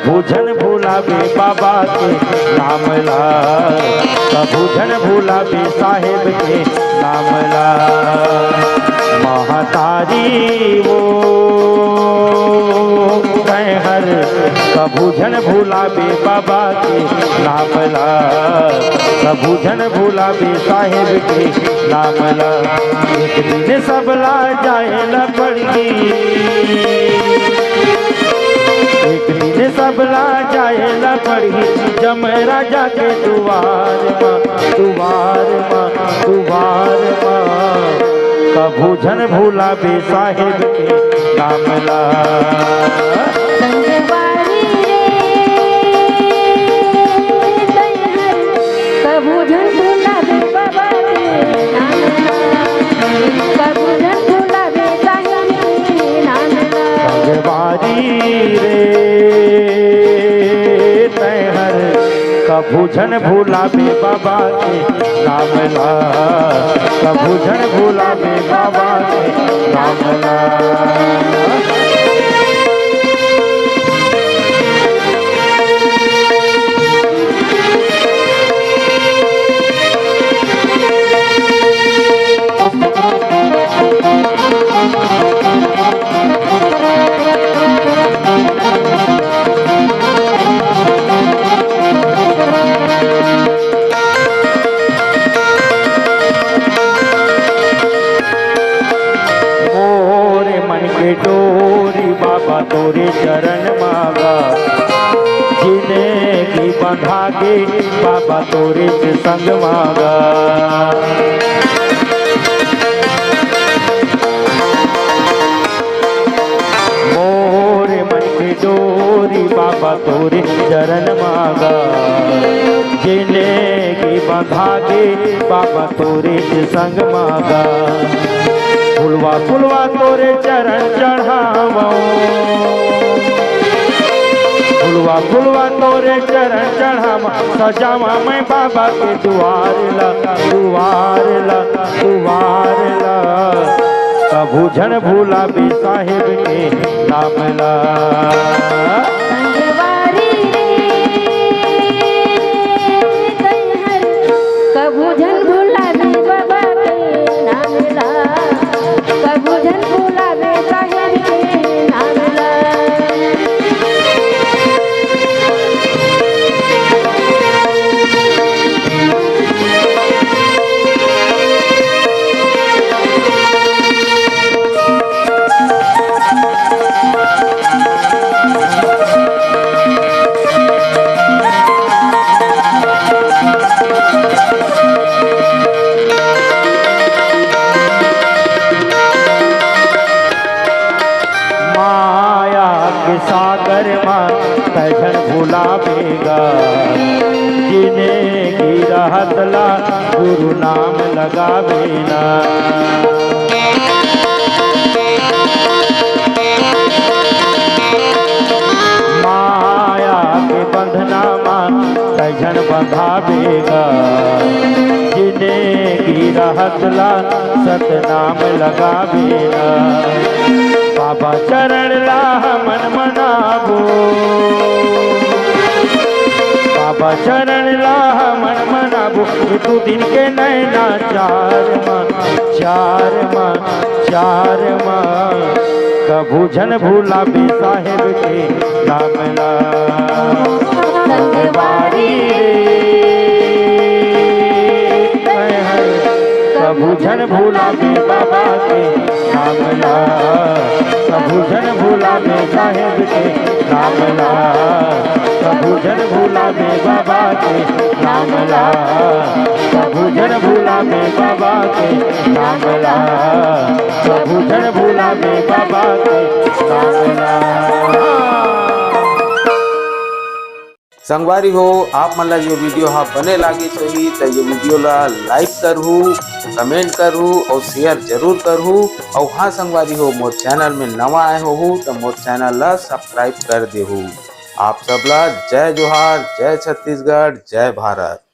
भूजन भूलावे बाबा के नाम ला, भूजन भूलावे साहेब के नाम ला। महतारी वो हर कभूजन भूलावे बाबा के नाम ला, कभूजन भूलावे साहेब के नाम ला। एक दिन सबला जाए न पड़ी, एक दिन सबला जाए न पड़ी, जम राजा के दुआर माँ, दुआर माँ, दुआर माँ। कभूजन भूलावे साहेब के नाम ला। कभूजन भूलावे बाबा के नाम ला, कभूजन भूलावे साहेब के नाम ला। संगवारी रे तैहर कभूजन भूलावे बाबा के नाम ला, कभूजन भूलावे बाबा के नाम ला। डोरी बाबा तोरे चरण मांगा, जिन्हें की बंधागे बाबा तोरे से संग मांगा। मोरे मन की डोरी बाबा तोरे चरण मांगा, जिन्हें की बंधागे बाबा तोरे से संग मांगा। फुलवा फुलवा तोरे चरण चढ़ावो, फुलवा फुलवा तोरे चरण चढ़ावा, सजावा मैं बाबा के दुआर ला, दुआर ला, दुआर ला। कभूजन भूलावे साहेब के नाम ला। कभूजन भूलावे बाबा के नाम ला, कभूजन भूलावे साहेब के नाम ला। सागर माँ तैसन भुलावेगा, जिन्हें की रहत ला गुरु नाम लगावेना। माया के बंधना माँ तैसन बंधावेगा, जिन्हें की रहत ला सतनाम लगावेना। बाबा चरण ला मन मनाबो, बाबा चरण ला मन मनाबो। तू दिन के नैना चार माँ, चार माँ, चार माँ। कभूजन भूलावे साहेब के नाम ला। संगवारी रे कभू जन भूलावे बाबा के नाम ला, कभू जन भूलावे साहेब के नाम ला, कभू जन भूलावे बाबा के नाम ला, कभू जन भूलावे बाबा के नाम ला, कभू जन भूलावे बाबा के नाम ला। संगवारी हो आप मन ला ये वीडियो हा बने लागे होही तो ये वीडियो ला लाइक करहु, कमेंट करहु और शेयर जरूर करहु। और हाँ संगवारी हो मोर चैनल में नवा आए हो तो मोर चैनल ला सब्सक्राइब कर देहु। आप सब ला जय जोहार, जय छत्तीसगढ़, जय भारत।